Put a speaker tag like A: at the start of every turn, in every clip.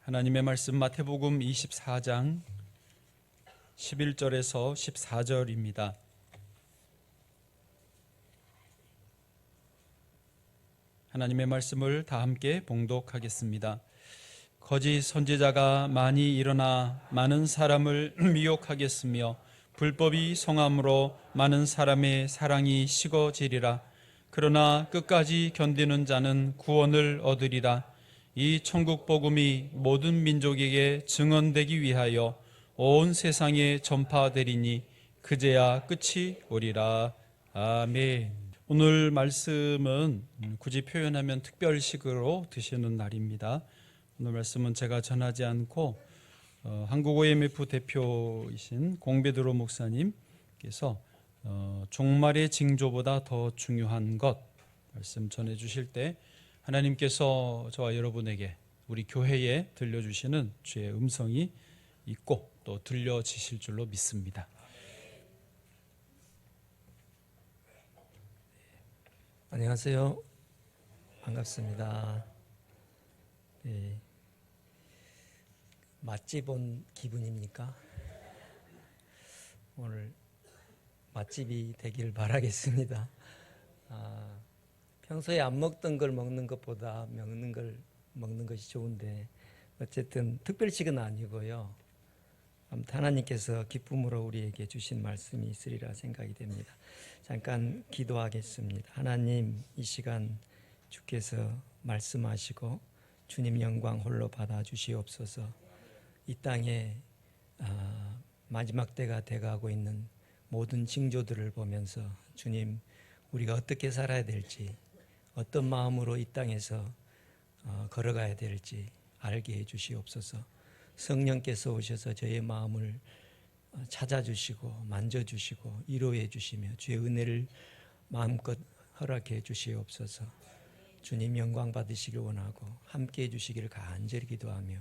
A: 하나님의 말씀 마태복음 24장 11절에서 14절입니다. 하나님의 말씀을 다 함께 봉독하겠습니다. 거짓 선지자가 많이 일어나 많은 사람을 미혹하겠으며 불법이 성함으로 많은 사람의 사랑이 식어지리라. 그러나 끝까지 견디는 자는 구원을 얻으리라. 이 천국 복음이 모든 민족에게 증언되기 위하여 온 세상에 전파되리니 그제야 끝이 오리라. 아멘. 오늘 말씀은 굳이 표현하면 특별식으로 드시는 날입니다. 오늘 말씀은 제가 전하지 않고 한국 OMF 대표이신 공베드로 목사님께서 종말의 징조보다 더 중요한 것 말씀 전해 주실 때 하나님께서 저와 여러분에게 우리 교회에 들려주시는 주의 음성이 있고 또 들려지실 줄로 믿습니다.
B: 안녕하세요. 반갑습니다. 네. 맛집 온 기분입니까? 오늘 맛집이 되길 바라겠습니다. 평소에 안 먹던 걸 먹는 것보다 먹는 걸 먹는 것이 좋은데 어쨌든 특별식은 아니고요. 아무튼 하나님께서 기쁨으로 우리에게 주신 말씀이 있으리라 생각이 됩니다. 잠깐 기도하겠습니다. 하나님, 이 시간 주께서 말씀하시고 주님 영광 홀로 받아 주시옵소서. 이 땅에 마지막 때가 돼가고 있는 모든 징조들을 보면서 주님, 우리가 어떻게 살아야 될지, 어떤 마음으로 이 땅에서 걸어가야 될지 알게 해 주시옵소서. 성령께서 오셔서 저의 마음을 찾아주시고 만져주시고 위로해 주시며 주의 은혜를 마음껏 허락해 주시옵소서. 주님 영광 받으시길 원하고 함께해 주시기를 간절히 기도하며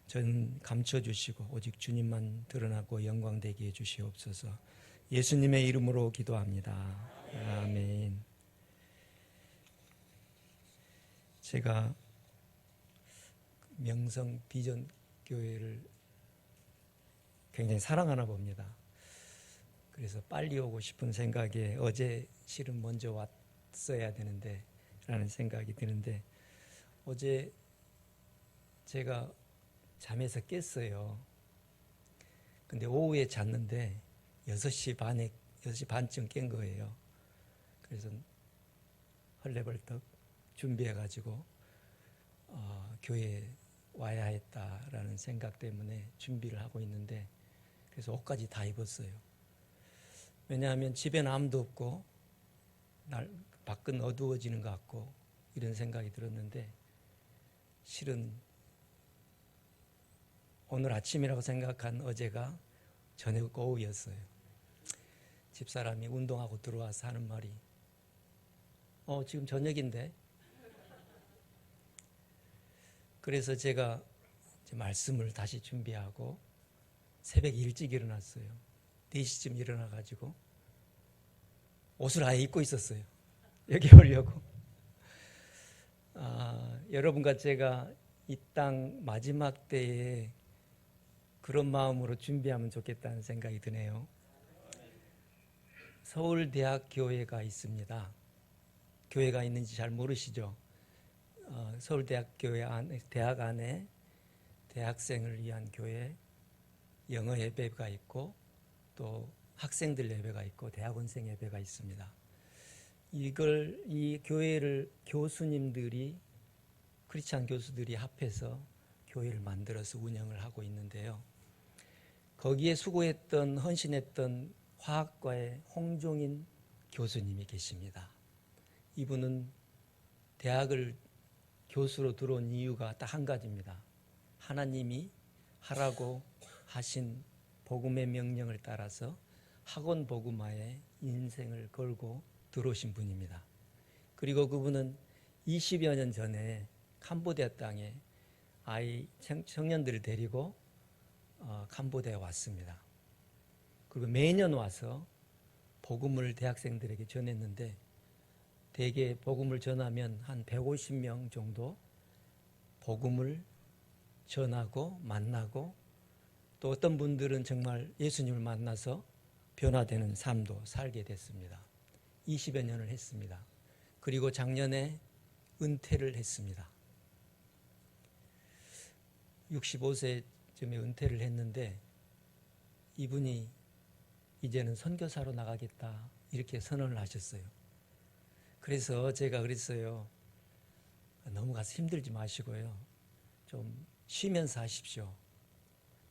B: 전 감춰주시고 오직 주님만 드러나고 영광되게 해 주시옵소서. 예수님의 이름으로 기도합니다. 아멘. 제가 명성 비전 교회를 굉장히 사랑하나 봅니다. 그래서 빨리 오고 싶은 생각에 어제 실은 먼저 왔어야 되는데 라는 생각이 드는데 어제 제가 잠에서 깼어요. 근데 오후에 잤는데 6시 반쯤 깬 거예요. 그래서 헐레벌떡 준비해가지고 교회에 와야 했다라는 생각 때문에 준비를 하고 있는데 그래서 옷까지 다 입었어요. 왜냐하면 집에는 아무도 없고 밖은 어두워지는 것 같고 이런 생각이 들었는데 실은 오늘 아침이라고 생각한 어제가 저녁 오후였어요. 집사람이 운동하고 들어와서 하는 말이 지금 저녁인데? 그래서 제가 말씀을 다시 준비하고 새벽에 일찍 일어났어요. 4시쯤 일어나가지고 옷을 아예 입고 있었어요. 여기 오려고. 여러분과 제가 이 땅 마지막 때에 그런 마음으로 준비하면 좋겠다는 생각이 드네요. 서울대학교회가 있습니다. 교회가 있는지 잘 모르시죠? 서울대학교회 안에, 대학 안에 대학생을 위한 교회, 영어 예배가 있고 또 학생들 예배가 있고 대학원생 예배가 있습니다. 이 교회를 교수님들이 크리스찬 교수들이 합해서 교회를 만들어서 운영을 하고 있는데요. 거기에 수고했던 헌신했던 화학과의 홍종인 교수님이 계십니다. 이분은 대학을 교수로 들어온 이유가 딱 한 가지입니다. 하나님이 하라고 하신 복음의 명령을 따라서 학원 복음화에 인생을 걸고 들어오신 분입니다. 그리고 그분은 20여 년 전에 캄보디아 땅에 청년들을 데리고 캄보디아에 왔습니다. 그리고 매년 와서 복음을 대학생들에게 전했는데 대개 복음을 전하면 한 150명 정도 복음을 전하고 만나고 또 어떤 분들은 정말 예수님을 만나서 변화되는 삶도 살게 됐습니다. 20여 년을 했습니다. 그리고 작년에 은퇴를 했습니다. 65세쯤에 은퇴를 했는데 이분이 이제는 선교사로 나가겠다 이렇게 선언을 하셨어요. 그래서 제가 그랬어요. 너무 가서 힘들지 마시고요. 좀 쉬면서 하십시오.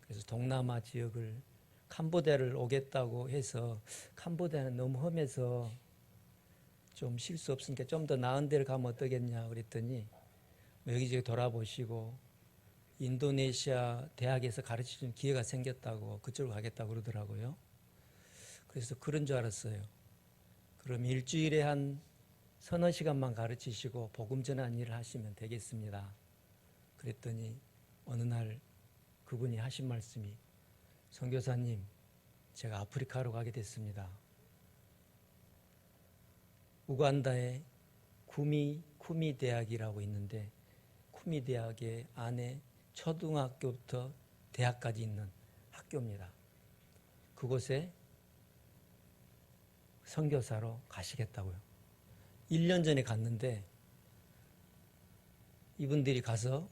B: 그래서 동남아 지역을 캄보디아를 오겠다고 해서 캄보디아는 너무 험해서 좀 쉴 수 없으니까 좀 더 나은 데를 가면 어떠겠냐 그랬더니 여기저기 돌아보시고 인도네시아 대학에서 가르치는 기회가 생겼다고 그쪽으로 가겠다고 그러더라고요. 그래서 그런 줄 알았어요. 그럼 일주일에 한 서너 시간만 가르치시고 복음 전하는 일을 하시면 되겠습니다. 그랬더니 어느 날 그분이 하신 말씀이 선교사님, 제가 아프리카로 가게 됐습니다. 우간다에 쿠미 대학이라고 있는데 쿠미 대학의 안에 초등학교부터 대학까지 있는 학교입니다. 그곳에 선교사로 가시겠다고요. 1년 전에 갔는데 이분들이 가서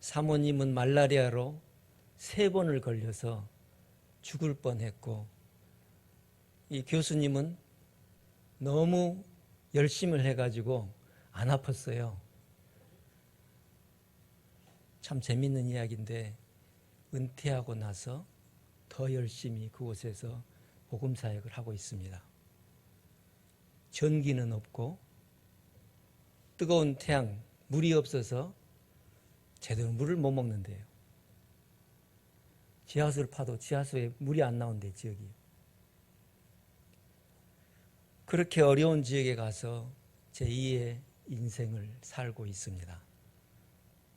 B: 사모님은 말라리아로 3번을 걸려서 죽을 뻔했고 이 교수님은 너무 열심을 해가지고 안 아팠어요. 참 재밌는 이야기인데 은퇴하고 나서 더 열심히 그곳에서 복음 사역을 하고 있습니다. 전기는 없고 뜨거운 태양, 물이 없어서 제대로 물을 못 먹는데요. 지하수를 파도 지하수에 물이 안 나온대, 지역이. 그렇게 어려운 지역에 가서 제2의 인생을 살고 있습니다.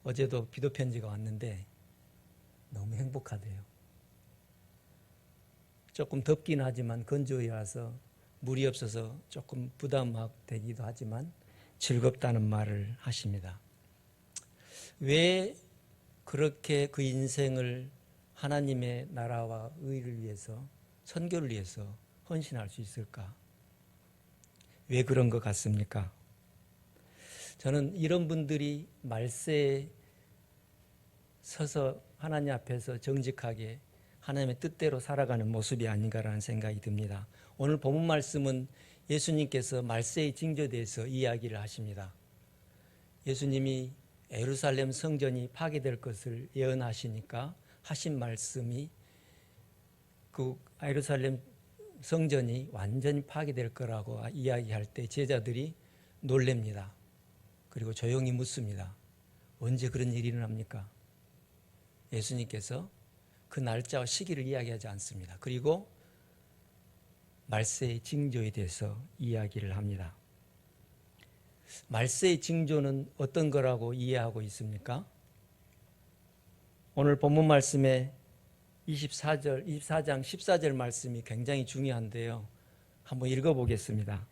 B: 어제도 비도 편지가 왔는데 너무 행복하대요. 조금 덥긴 하지만 건조해 와서 물이 없어서 조금 부담되기도 하지만 즐겁다는 말을 하십니다. 왜 그렇게 그 인생을 하나님의 나라와 의를 위해서, 선교를 위해서 헌신할 수 있을까? 왜 그런 것 같습니까? 저는 이런 분들이 말세에 서서 하나님 앞에서 정직하게 하나님의 뜻대로 살아가는 모습이 아닌가라는 생각이 듭니다. 오늘 본문 말씀은 예수님께서 말세의 징조에 대해서 이야기를 하십니다. 예수님이 예루살렘 성전이 파괴될 것을 예언하시니까 하신 말씀이 그 예루살렘 성전이 완전히 파괴될 거라고 이야기할 때 제자들이 놀랍니다. 그리고 조용히 묻습니다. 언제 그런 일이 일어납니까? 예수님께서 그 날짜와 시기를 이야기하지 않습니다. 그리고 말세의 징조에 대해서 이야기를 합니다. 말세의 징조는 어떤 거라고 이해하고 있습니까? 오늘 본문 말씀에 24장 14절 말씀이 굉장히 중요한데요. 한번 읽어보겠습니다.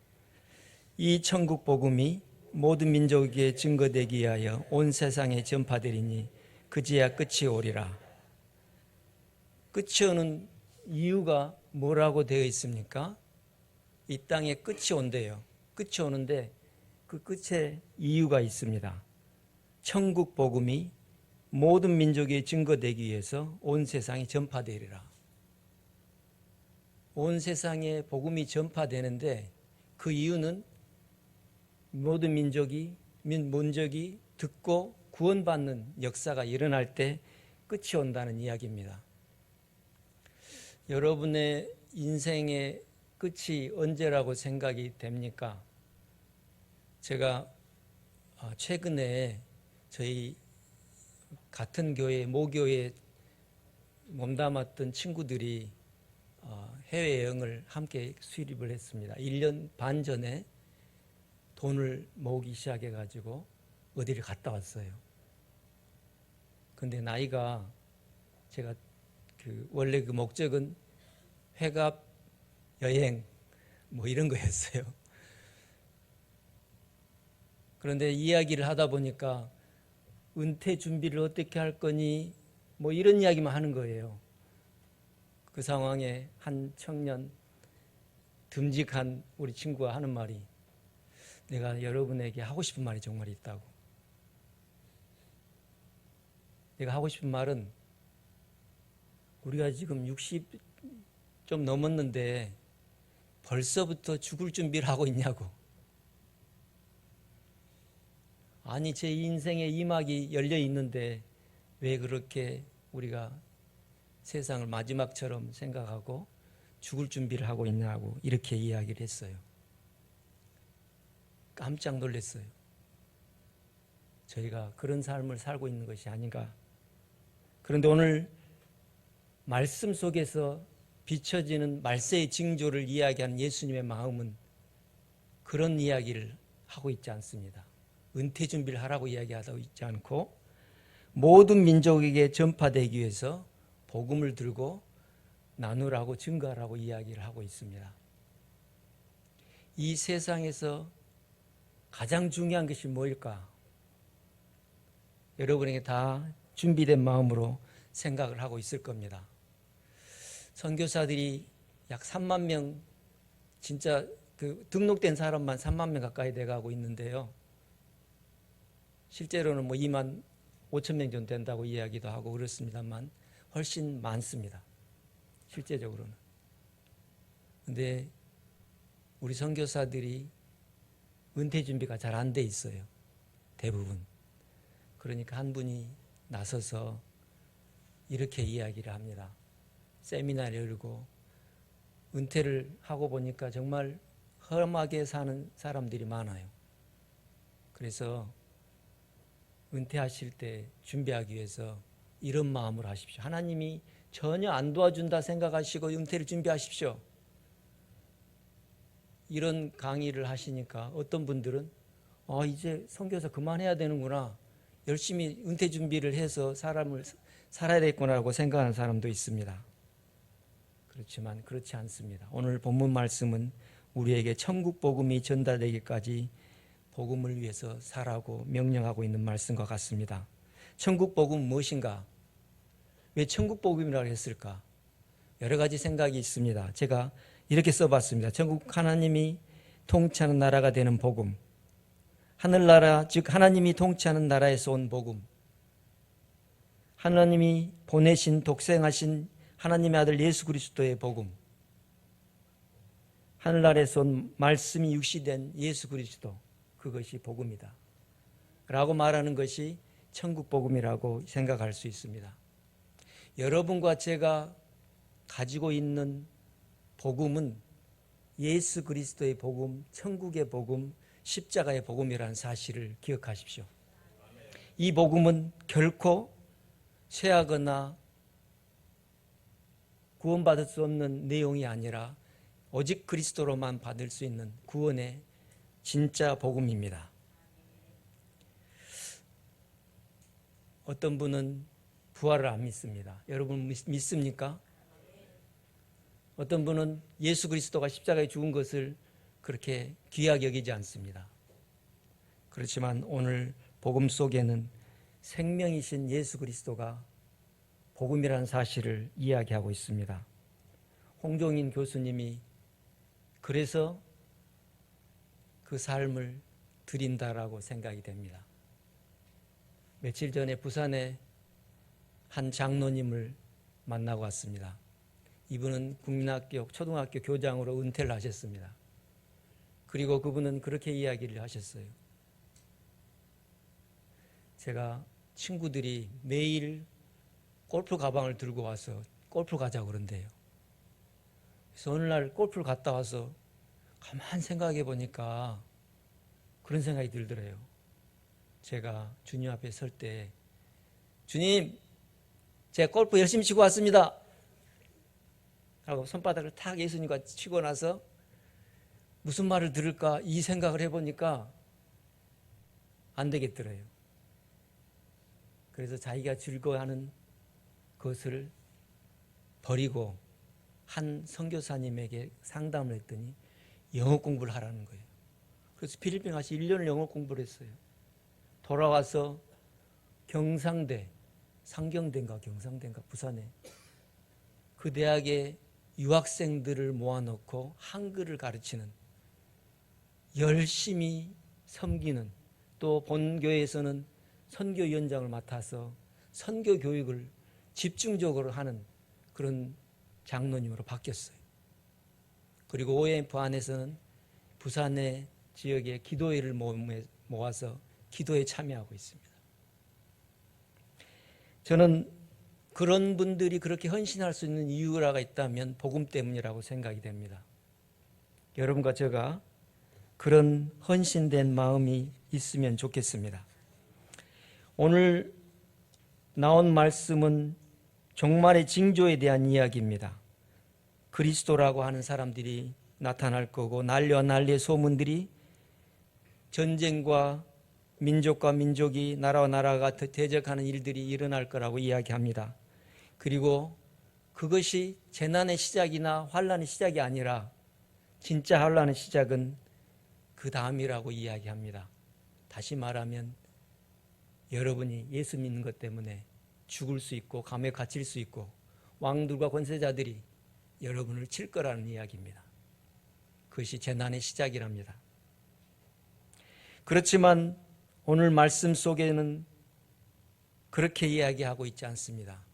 B: 이 천국 복음이 모든 민족에게 증거되기 위하여 온 세상에 전파되리니 그제야 끝이 오리라. 끝이 오는 이유가 뭐라고 되어 있습니까? 이 땅에 끝이 온대요. 끝이 오는데 그 끝에 이유가 있습니다. 천국 복음이 모든 민족에 증거되기 위해서 온 세상에 전파되리라. 온 세상에 복음이 전파되는데 그 이유는 모든 민족이 듣고 구원받는 역사가 일어날 때 끝이 온다는 이야기입니다. 여러분의 인생의 끝이 언제라고 생각이 됩니까? 제가 최근에 저희 같은 교회, 모교에 몸담았던 친구들이 해외여행을 함께 수립을 했습니다. 1년 반 전에 돈을 모으기 시작해가지고 어디를 갔다 왔어요. 근데 나이가 제가 원래 그 목적은 회갑, 여행 뭐 이런 거였어요. 그런데 이야기를 하다 보니까 은퇴 준비를 어떻게 할 거니 뭐 이런 이야기만 하는 거예요. 그 상황에 한 청년 듬직한 우리 친구가 하는 말이, 내가 여러분에게 하고 싶은 말이 정말 있다고. 내가 하고 싶은 말은, 우리가 지금 60 좀 넘었는데 벌써부터 죽을 준비를 하고 있냐고. 아니, 제 인생의 이막이 열려 있는데 왜 그렇게 우리가 세상을 마지막처럼 생각하고 죽을 준비를 하고 있냐고 이렇게 이야기를 했어요. 깜짝 놀랐어요. 저희가 그런 삶을 살고 있는 것이 아닌가. 그런데 오늘 말씀 속에서 비춰지는 말세의 징조를 이야기하는 예수님의 마음은 그런 이야기를 하고 있지 않습니다. 은퇴 준비를 하라고 이야기하고 있지 않고, 모든 민족에게 전파되기 위해서 복음을 들고 나누라고 증거하라고 이야기를 하고 있습니다. 이 세상에서 가장 중요한 것이 뭘까? 여러분에게 다 준비된 마음으로 생각을 하고 있을 겁니다. 선교사들이 약 3만 명, 진짜 그 등록된 사람만 3만 명 가까이 돼가고 있는데요. 실제로는 뭐 2만 5천 명 정도 된다고 이야기도 하고 그렇습니다만 훨씬 많습니다. 실제적으로는. 근데 우리 선교사들이 은퇴 준비가 잘 안 돼 있어요. 대부분. 그러니까 한 분이 나서서 이렇게 이야기를 합니다. 세미나를 열고, 은퇴를 하고 보니까 정말 험하게 사는 사람들이 많아요. 그래서 은퇴하실 때 준비하기 위해서 이런 마음으로 하십시오. 하나님이 전혀 안 도와준다 생각하시고 은퇴를 준비하십시오. 이런 강의를 하시니까 어떤 분들은 이제 선교사 그만해야 되는구나, 열심히 은퇴 준비를 해서 사람을 살아야 되겠구나라고 생각하는 사람도 있습니다. 그렇지만 그렇지 않습니다. 오늘 본문 말씀은 우리에게 천국 복음이 전달되기까지 복음을 위해서 살라고 명령하고 있는 말씀과 같습니다. 천국 복음은 무엇인가? 왜 천국 복음이라고 했을까? 여러 가지 생각이 있습니다. 제가 이렇게 써봤습니다. 천국 하나님이 통치하는 나라가 되는 복음, 하늘나라 즉 하나님이 통치하는 나라에서 온 복음, 하나님이 보내신 독생하신 하나님의 아들 예수 그리스도의 복음, 하늘나라에서 온 말씀이 육시된 예수 그리스도, 그것이 복음이다 라고 말하는 것이 천국 복음이라고 생각할 수 있습니다. 여러분과 제가 가지고 있는 복음은 예수 그리스도의 복음, 천국의 복음, 십자가의 복음이라는 사실을 기억하십시오. 이 복음은 결코 쇠하거나 구원받을 수 없는 내용이 아니라 오직 그리스도로만 받을 수 있는 구원의 진짜 복음입니다. 어떤 분은 부활을 안 믿습니다. 여러분 믿습니까? 어떤 분은 예수 그리스도가 십자가에 죽은 것을 그렇게 귀하게 여기지 않습니다. 그렇지만 오늘 복음 속에는 생명이신 예수 그리스도가 복음이라는 사실을 이야기하고 있습니다. 홍종인 교수님이 그래서 그 삶을 드린다라고 생각이 됩니다. 며칠 전에 부산에 한 장로님을 만나고 왔습니다. 이분은 국민학교, 초등학교 교장으로 은퇴를 하셨습니다. 그리고 그분은 그렇게 이야기를 하셨어요. 제가 친구들이 매일 골프 가방을 들고 와서 골프 가자고 그런대요. 그래서 어느 날 골프를 갔다 와서 가만 생각해 보니까 그런 생각이 들더래요. 제가 주님 앞에 설 때, 주님, 제가 골프 열심히 치고 왔습니다 하고 손바닥을 탁 예수님과 치고 나서 무슨 말을 들을까 이 생각을 해보니까 안 되겠더래요. 그래서 자기가 즐거워하는 것을 버리고 한 선교사님에게 상담을 했더니 영어 공부를 하라는 거예요. 그래서 필리핀 가서 1년을 영어 공부를 했어요. 돌아와서 경상대, 상경대인가 경상대인가 부산에 그 대학의 유학생들을 모아놓고 한글을 가르치는, 열심히 섬기는, 또 본교회에서는 선교위원장을 맡아서 선교 교육을 집중적으로 하는 그런 장로님으로 바뀌었어요. 그리고 OMF 안에서는 부산의 지역에 기도회를 모아서 기도에 참여하고 있습니다. 저는 그런 분들이 그렇게 헌신할 수 있는 이유가 있다면 복음 때문이라고 생각이 됩니다. 여러분과 제가 그런 헌신된 마음이 있으면 좋겠습니다. 오늘 나온 말씀은 종말의 징조에 대한 이야기입니다. 그리스도라고 하는 사람들이 나타날 거고, 난리와 난리의 소문들이 전쟁과 민족과 민족이, 나라와 나라가 대적하는 일들이 일어날 거라고 이야기합니다. 그리고 그것이 재난의 시작이나 환난의 시작이 아니라 진짜 환난의 시작은 그 다음이라고 이야기합니다. 다시 말하면 여러분이 예수 믿는 것 때문에 죽을 수 있고 감에 갇힐 수 있고 왕들과 권세자들이 여러분을 칠 거라는 이야기입니다. 그것이 재난의 시작이랍니다. 그렇지만 오늘 말씀 속에는 그렇게 이야기하고 있지 않습니다.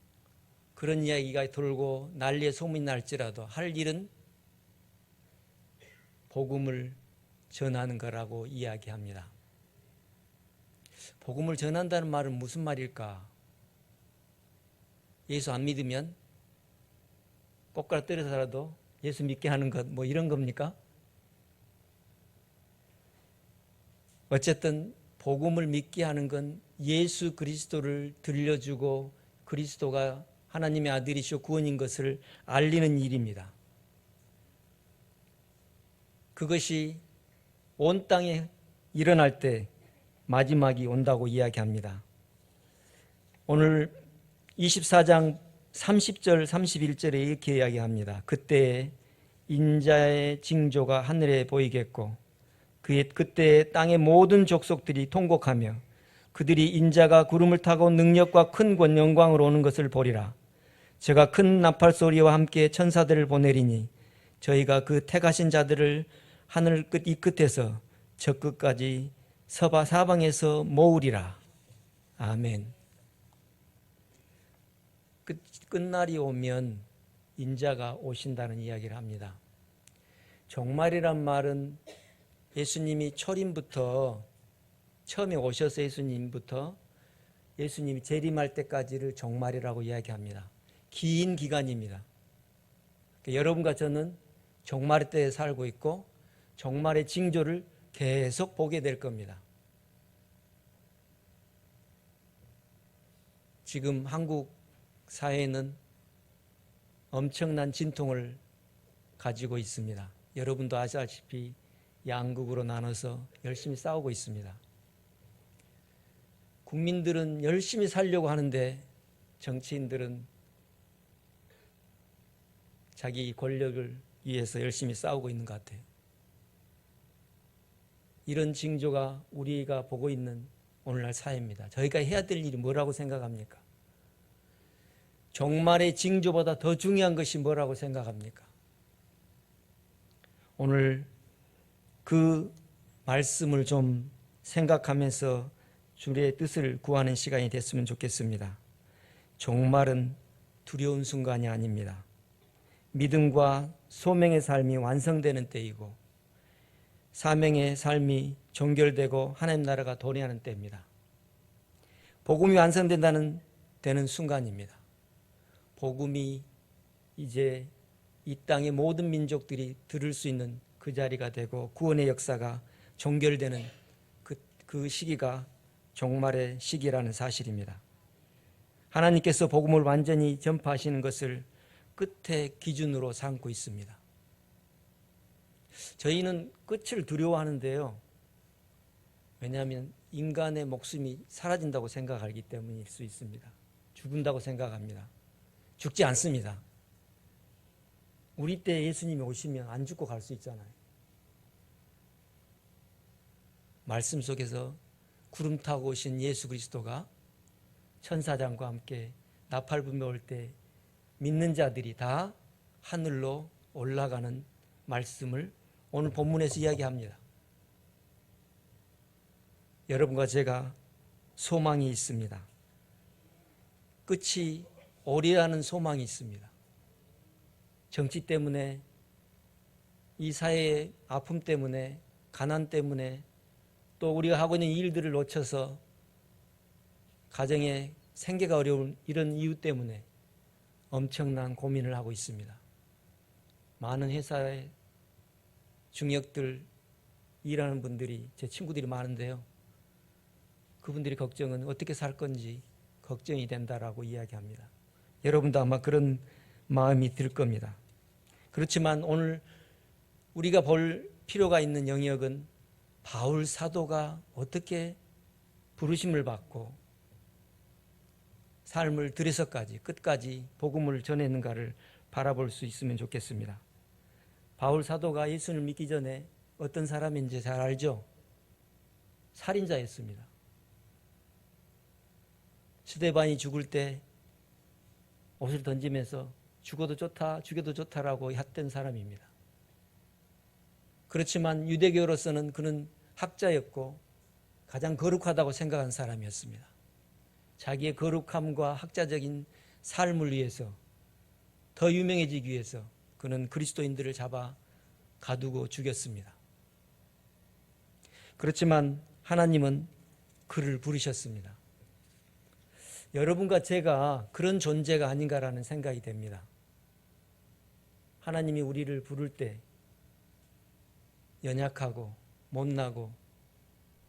B: 그런 이야기가 돌고 난리의 소문이 날지라도 할 일은 복음을 전하는 거라고 이야기합니다. 복음을 전한다는 말은 무슨 말일까? 예수 안 믿으면 꽃가루 떨어서라도 예수 믿게 하는 것, 뭐 이런 겁니까? 어쨌든 복음을 믿게 하는 건 예수 그리스도를 들려주고 그리스도가 하나님의 아들이시오 구원인 것을 알리는 일입니다. 그것이 온 땅에 일어날 때 마지막이 온다고 이야기합니다. 오늘 24장 30절 31절에 이렇게 이야기합니다. 그때 인자의 징조가 하늘에 보이겠고 그때 땅의 모든 족속들이 통곡하며 그들이 인자가 구름을 타고 능력과 큰 권 영광으로 오는 것을 보리라. 제가 큰 나팔 소리와 함께 천사들을 보내리니 저희가 그 택하신 자들을 하늘 끝 이 끝에서 저 끝까지 서바 사방에서 모으리라. 아멘. 끝날이 오면 인자가 오신다는 이야기를 합니다. 종말이란 말은 예수님이 초림부터 처음에 오셔서 예수님이 재림할 때까지를 종말이라고 이야기합니다. 긴 기간입니다. 여러분과 저는 종말의 때에 살고 있고 종말의 징조를 계속 보게 될 겁니다. 지금 한국 사회는 엄청난 진통을 가지고 있습니다. 여러분도 아시다시피 양극으로 나눠서 열심히 싸우고 있습니다. 국민들은 열심히 살려고 하는데 정치인들은 자기 권력을 위해서 열심히 싸우고 있는 것 같아요. 이런 징조가 우리가 보고 있는 오늘날 사회입니다. 저희가 해야 될 일이 뭐라고 생각합니까? 종말의 징조보다 더 중요한 것이 뭐라고 생각합니까? 오늘 그 말씀을 좀 생각하면서 주의 뜻을 구하는 시간이 됐으면 좋겠습니다. 종말은 두려운 순간이 아닙니다. 믿음과 소명의 삶이 완성되는 때이고 사명의 삶이 종결되고 하나님 나라가 도래하는 때입니다. 복음이 완성된다는 되는 순간입니다. 복음이 이제 이 땅의 모든 민족들이 들을 수 있는 그 자리가 되고 구원의 역사가 종결되는 그 시기가 종말의 시기라는 사실입니다. 하나님께서 복음을 완전히 전파하시는 것을 끝의 기준으로 삼고 있습니다. 저희는 끝을 두려워하는데요. 왜냐하면 인간의 목숨이 사라진다고 생각하기 때문일 수 있습니다. 죽는다고 생각합니다. 죽지 않습니다. 우리 때 예수님이 오시면 안 죽고 갈 수 있잖아요. 말씀 속에서 구름 타고 오신 예수 그리스도가 천사장과 함께 나팔 불며 올 때 믿는 자들이 다 하늘로 올라가는 말씀을 오늘 본문에서 이야기합니다. 여러분과 제가 소망이 있습니다. 끝이 오리라는 소망이 있습니다. 정치 때문에, 이 사회의 아픔 때문에, 가난 때문에, 또 우리가 하고 있는 일들을 놓쳐서 가정에 생계가 어려운 이런 이유 때문에 엄청난 고민을 하고 있습니다. 많은 회사의 중역들 일하는 분들이, 제 친구들이 많은데요, 그분들이 걱정은 어떻게 살 건지 걱정이 된다라고 이야기합니다. 여러분도 아마 그런 마음이 들 겁니다. 그렇지만 오늘 우리가 볼 필요가 있는 영역은 바울 사도가 어떻게 부르심을 받고 삶을 들여서까지 끝까지 복음을 전했는가를 바라볼 수 있으면 좋겠습니다. 바울 사도가 예수를 믿기 전에 어떤 사람인지 잘 알죠? 살인자였습니다. 스데반이 죽을 때 옷을 던지면서 죽어도 좋다, 죽여도 좋다라고 했던 사람입니다. 그렇지만 유대교로서는 그는 학자였고 가장 거룩하다고 생각한 사람이었습니다. 자기의 거룩함과 학자적인 삶을 위해서, 더 유명해지기 위해서 그는 그리스도인들을 잡아 가두고 죽였습니다. 그렇지만 하나님은 그를 부르셨습니다. 여러분과 제가 그런 존재가 아닌가라는 생각이 됩니다. 하나님이 우리를 부를 때 연약하고 못나고,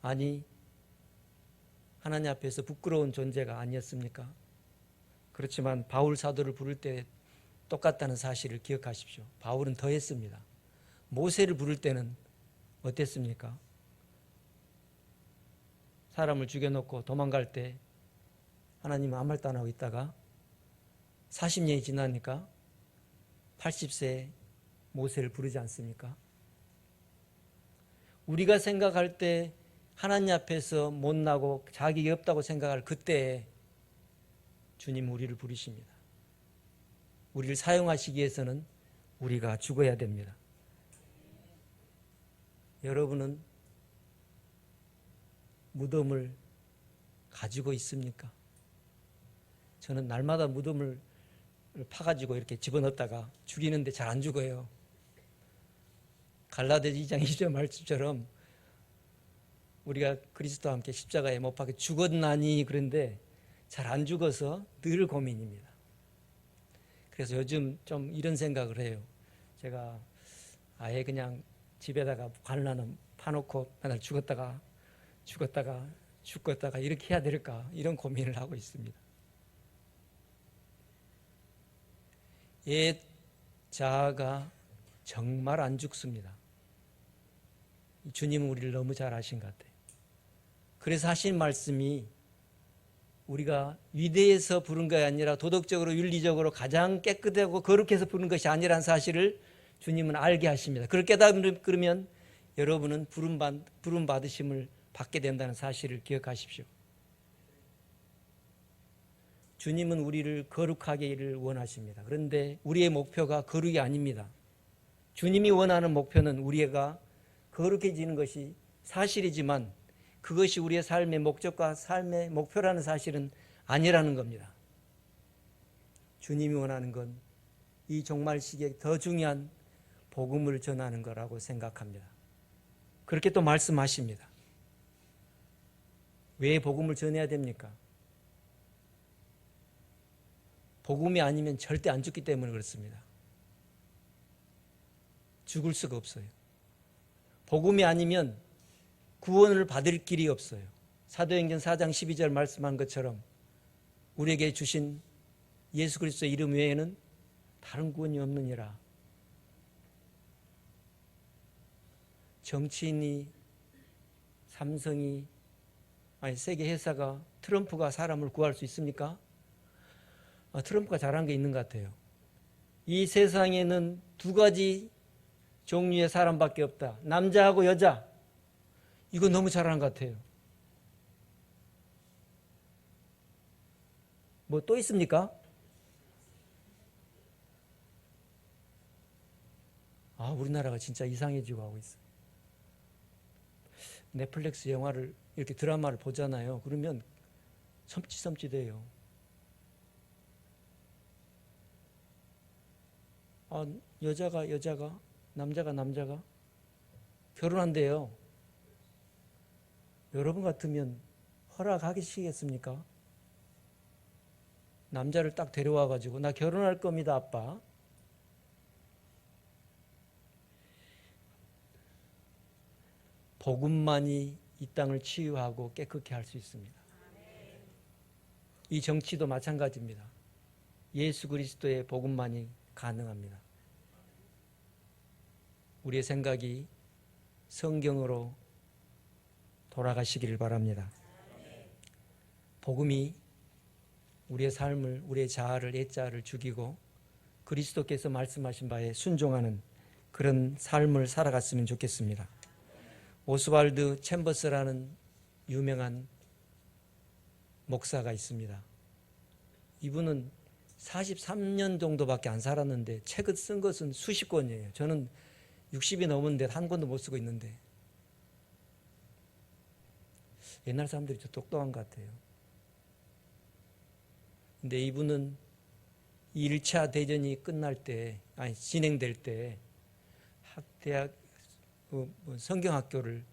B: 아니 하나님 앞에서 부끄러운 존재가 아니었습니까? 그렇지만 바울 사도를 부를 때 똑같다는 사실을 기억하십시오. 바울은 더 했습니다. 모세를 부를 때는 어땠습니까? 사람을 죽여놓고 도망갈 때 하나님은 아무 말도 안 하고 있다가 40년이 지나니까 80세에 모세를 부르지 않습니까? 우리가 생각할 때 하나님 앞에서 못나고 자격이 없다고 생각할 그때에 주님 우리를 부르십니다. 우리를 사용하시기 위해서는 우리가 죽어야 됩니다. 여러분은 무덤을 가지고 있습니까? 저는 날마다 무덤을 파가지고 이렇게 집어넣었다가 죽이는데 잘 안 죽어요. 갈라디아 2장 20절 말씀처럼 우리가 그리스도와 함께 십자가에 못 박혀 죽었나니, 그런데 잘 안 죽어서 늘 고민입니다. 그래서 요즘 좀 이런 생각을 해요. 제가 아예 그냥 집에다가 관란은 파놓고 맨날 죽었다가 이렇게 해야 될까, 이런 고민을 하고 있습니다. 옛 자아가 정말 안 죽습니다. 주님은 우리를 너무 잘 아신 것 같아요. 그래서 하신 말씀이 우리가 위대해서 부른 것이 아니라 도덕적으로 윤리적으로 가장 깨끗하고 거룩해서 부른 것이 아니라는 사실을 주님은 알게 하십니다. 그걸 깨달으면 여러분은 부름 받으심을 받게 된다는 사실을 기억하십시오. 주님은 우리를 거룩하기를 원하십니다. 그런데 우리의 목표가 거룩이 아닙니다. 주님이 원하는 목표는 우리가 거룩해지는 것이 사실이지만 그것이 우리의 삶의 목적과 삶의 목표라는 사실은 아니라는 겁니다. 주님이 원하는 건 이 종말 시기에 더 중요한 복음을 전하는 거라고 생각합니다. 그렇게 또 말씀하십니다. 왜 복음을 전해야 됩니까? 복음이 아니면 절대 안 죽기 때문에 그렇습니다. 죽을 수가 없어요. 복음이 아니면 구원을 받을 길이 없어요. 사도행전 4장 12절 말씀한 것처럼 우리에게 주신 예수 그리스도의 이름 외에는 다른 구원이 없느니라. 정치인이, 삼성이, 아니 세계 회사가, 트럼프가 사람을 구할 수 있습니까? 트럼프가 잘한 게 있는 것 같아요. 이 세상에는 두 가지 종류의 사람밖에 없다. 남자하고 여자. 이거 너무 잘하는 것 같아요. 뭐 또 있습니까? 우리나라가 진짜 이상해지고 하고 있어요. 넷플릭스 영화를 이렇게 드라마를 보잖아요. 그러면 섬찟섬찟해요. 여자가 남자가 결혼한대요. 여러분 같으면 허락하시겠습니까? 남자를 딱 데려와 가지고 나 결혼할 겁니다, 아빠. 복음만이 이 땅을 치유하고 깨끗게 할 수 있습니다. 이 정치도 마찬가지입니다. 예수 그리스도의 복음만이 가능합니다. 우리의 생각이 성경으로 돌아가시기를 바랍니다. 복음이 우리의 삶을, 우리의 자아를, 애자를 죽이고 그리스도께서 말씀하신 바에 순종하는 그런 삶을 살아갔으면 좋겠습니다. 오스왈드 챔버스라는 유명한 목사가 있습니다. 이분은 43년 정도밖에 안 살았는데 책을 쓴 것은 수십 권이에요. 저는 60이 넘었는데 한 권도 못 쓰고 있는데 옛날 사람들이 좀 똑똑한 것 같아요. 근데 이분은 1차 대전이 끝날 때, 진행될 때 대학 성경학교를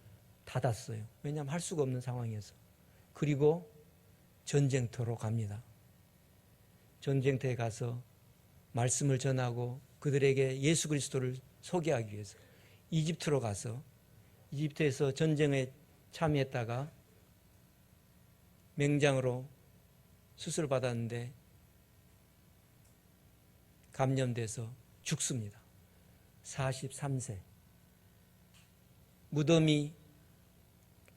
B: 닫았어요. 왜냐하면 할 수가 없는 상황이어서. 그리고 전쟁터로 갑니다. 전쟁터에 가서 말씀을 전하고 그들에게 예수 그리스도를 소개하기 위해서 이집트로 가서 이집트에서 전쟁에 참여했다가 맹장으로 수술을 받았는데 감염돼서 죽습니다. 43세. 무덤이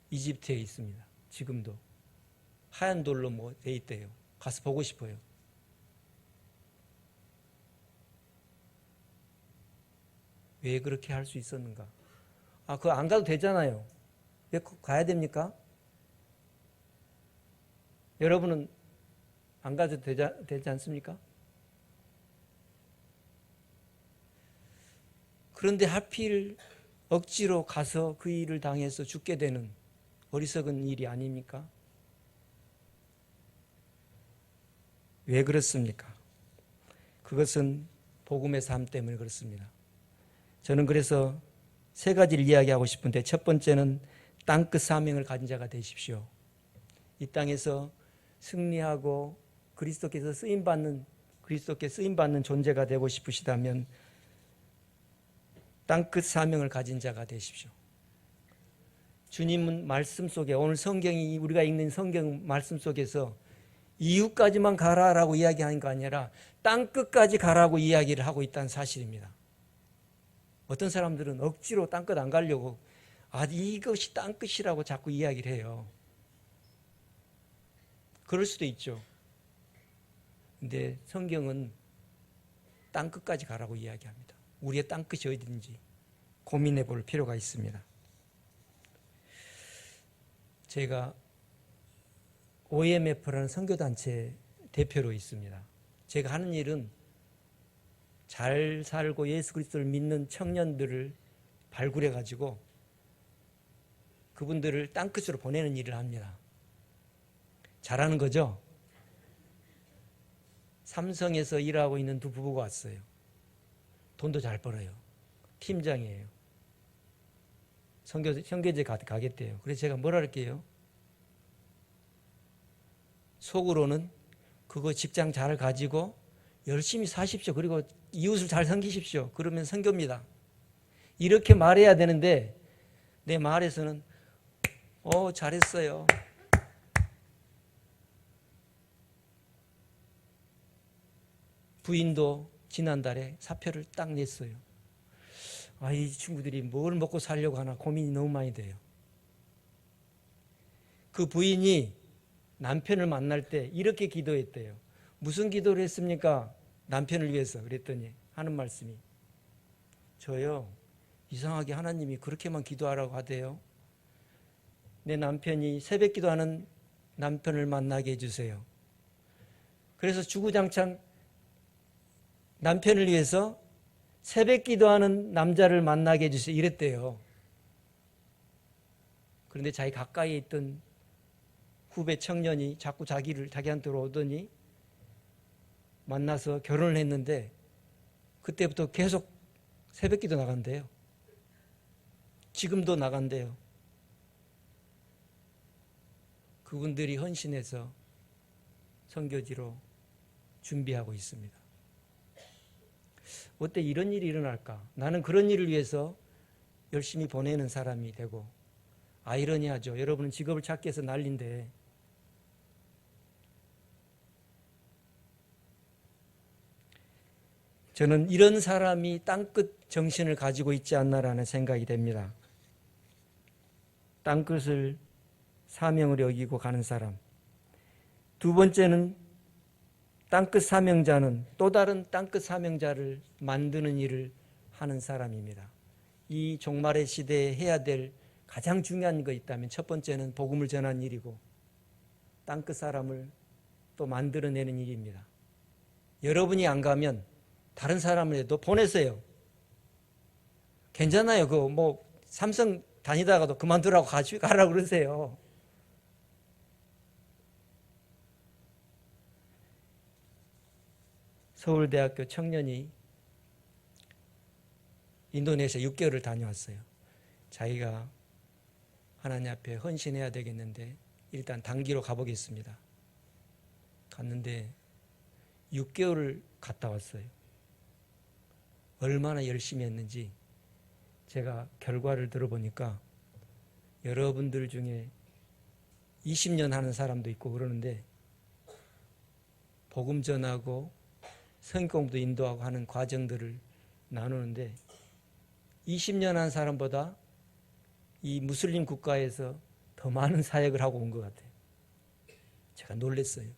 B: 이집트에 있습니다. 지금도. 하얀 돌로 뭐 돼 있대요. 가서 보고 싶어요. 왜 그렇게 할 수 있었는가? 그거 안 가도 되잖아요. 왜 가야 됩니까? 여러분은 안 가도 되지 않습니까? 그런데 하필 억지로 가서 그 일을 당해서 죽게 되는 어리석은 일이 아닙니까? 왜 그렇습니까? 그것은 복음의 삶 때문에 그렇습니다. 저는 그래서 세 가지를 이야기하고 싶은데 첫 번째는 땅끝 사명을 가진 자가 되십시오. 이 땅에서 승리하고 그리스도께 쓰임받는 존재가 되고 싶으시다면 땅끝 사명을 가진 자가 되십시오. 주님은 말씀 속에 오늘 성경이 우리가 읽는 성경 말씀 속에서 이웃까지만 가라라고 이야기하는 거 아니라 땅끝까지 가라고 이야기를 하고 있다는 사실입니다. 어떤 사람들은 억지로 땅끝 안 가려고 이것이 땅끝이라고 자꾸 이야기를 해요. 그럴 수도 있죠. 근데 성경은 땅끝까지 가라고 이야기합니다. 우리의 땅끝이 어딘지 고민해 볼 필요가 있습니다. 제가 OMF라는 선교단체 대표로 있습니다. 제가 하는 일은 잘 살고 예수 그리스도를 믿는 청년들을 발굴해 가지고 그분들을 땅끝으로 보내는 일을 합니다. 잘하는 거죠? 삼성에서 일하고 있는 두 부부가 왔어요. 돈도 잘 벌어요. 팀장이에요. 선교제 가겠대요. 그래서 제가 뭐라 할게요? 속으로는 그거 직장 잘 가지고 열심히 사십시오. 그리고 이웃을 잘 섬기십시오. 그러면 선교입니다. 이렇게 말해야 되는데 내 말에서는 잘했어요. 부인도 지난달에 사표를 딱 냈어요. 이 친구들이 뭘 먹고 살려고 하나 고민이 너무 많이 돼요. 그 부인이 남편을 만날 때 이렇게 기도했대요. 무슨 기도를 했습니까? 남편을 위해서. 그랬더니 하는 말씀이 저요 이상하게 하나님이 그렇게만 기도하라고 하대요. 내 남편이 새벽 기도하는 남편을 만나게 해주세요. 그래서 주구장창 남편을 위해서 새벽 기도하는 남자를 만나게 해주세요 이랬대요. 그런데 자기 가까이에 있던 후배 청년이 자꾸 자기한테로 오더니 만나서 결혼을 했는데 그때부터 계속 새벽 기도 나간대요. 지금도 나간대요. 그분들이 헌신해서 선교지로 준비하고 있습니다. 어때 이런 일이 일어날까? 나는 그런 일을 위해서 열심히 보내는 사람이 되고, 아이러니하죠. 여러분은 직업을 찾기 위해서 난리인데 저는 이런 사람이 땅끝 정신을 가지고 있지 않나라는 생각이 됩니다. 땅끝을 사명으로 여기고 가는 사람. 두 번째는 땅끝 사명자는 또 다른 땅끝 사명자를 만드는 일을 하는 사람입니다. 이 종말의 시대에 해야 될 가장 중요한 거 있다면 첫 번째는 복음을 전하는 일이고 땅끝 사람을 또 만들어내는 일입니다. 여러분이 안 가면 다른 사람을도 보내세요. 괜찮아요. 삼성 다니다가도 그만두라고 가라고 그러세요. 서울대학교 청년이 인도네시아 6개월을 다녀왔어요. 자기가 하나님 앞에 헌신해야 되겠는데 일단 단기로 가보겠습니다. 갔는데 6개월을 갔다 왔어요. 얼마나 열심히 했는지 제가 결과를 들어보니까 여러분들 중에 20년 하는 사람도 있고 그러는데 복음 전하고 성경도 인도하고 하는 과정들을 나누는데 20년 한 사람보다 이 무슬림 국가에서 더 많은 사역을 하고 온 것 같아요. 제가 놀랐어요.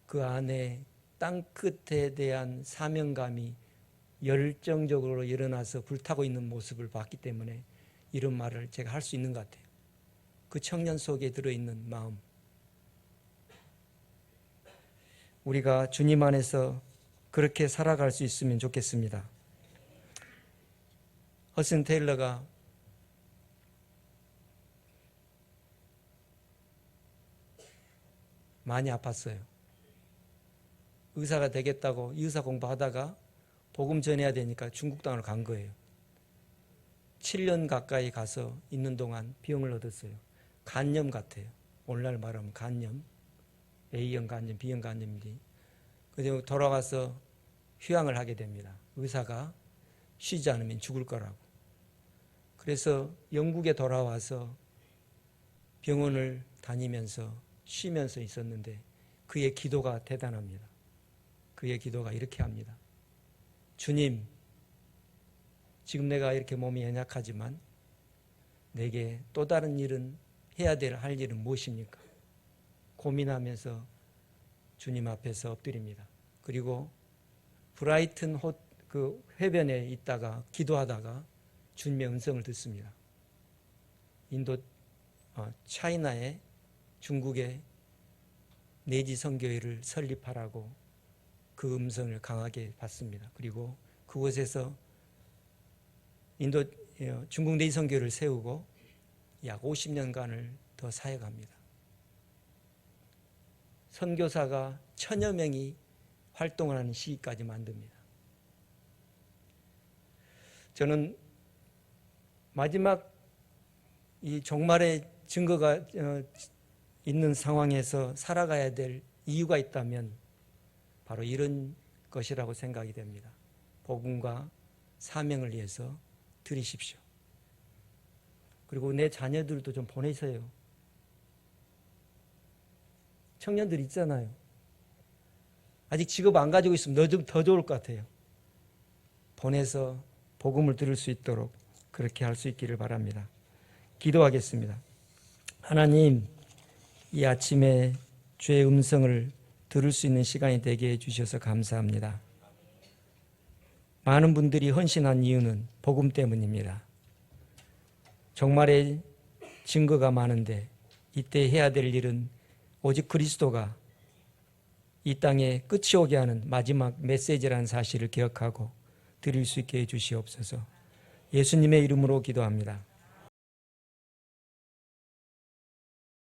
B: 그 안에 땅끝에 대한 사명감이 열정적으로 일어나서 불타고 있는 모습을 봤기 때문에 이런 말을 제가 할 수 있는 것 같아요. 그 청년 속에 들어있는 마음. 우리가 주님 안에서 그렇게 살아갈 수 있으면 좋겠습니다. 허슨 테일러가 많이 아팠어요. 의사가 되겠다고 의사 공부하다가 복음 전해야 되니까 중국 땅으로 간 거예요. 7년 가까이 가서 있는 동안 병을 얻었어요. 간염 같아요. 오늘날 말하면 간염. A형 간염, B형 간염인데 그래서 돌아가서 휴양을 하게 됩니다. 의사가 쉬지 않으면 죽을 거라고. 그래서 영국에 돌아와서 병원을 다니면서 쉬면서 있었는데 그의 기도가 대단합니다. 그의 기도가 이렇게 합니다. 주님, 지금 내가 이렇게 몸이 연약하지만 내게 또 다른 일은 할 일은 무엇입니까? 고민하면서 주님 앞에서 엎드립니다. 그리고 브라이튼 그 해변에 있다가 기도하다가 주님의 음성을 듣습니다. 차이나에 중국에 내지 선교회를 설립하라고 그 음성을 강하게 받습니다. 그리고 그곳에서 중국 내지 선교회를 세우고 약 50년간을 더 사역합니다. 선교사가 1000여 명이 활동을 하는 시기까지 만듭니다. 저는 마지막 이 종말의 증거가 있는 상황에서 살아가야 될 이유가 있다면 바로 이런 것이라고 생각이 됩니다. 복음과 사명을 위해서 드리십시오. 그리고 내 자녀들도 좀 보내세요. 청년들 있잖아요. 아직 직업 안 가지고 있으면 너 좀 더 좋을 것 같아요. 보내서 복음을 들을 수 있도록 그렇게 할 수 있기를 바랍니다. 기도하겠습니다. 하나님, 이 아침에 주의 음성을 들을 수 있는 시간이 되게 해주셔서 감사합니다. 많은 분들이 헌신한 이유는 복음 때문입니다. 종말의 증거가 많은데 이때 해야 될 일은 오직 그리스도가 이 땅에 끝이 오게 하는 마지막 메시지라는 사실을 기억하고 드릴 수 있게 해주시옵소서. 예수님의 이름으로 기도합니다.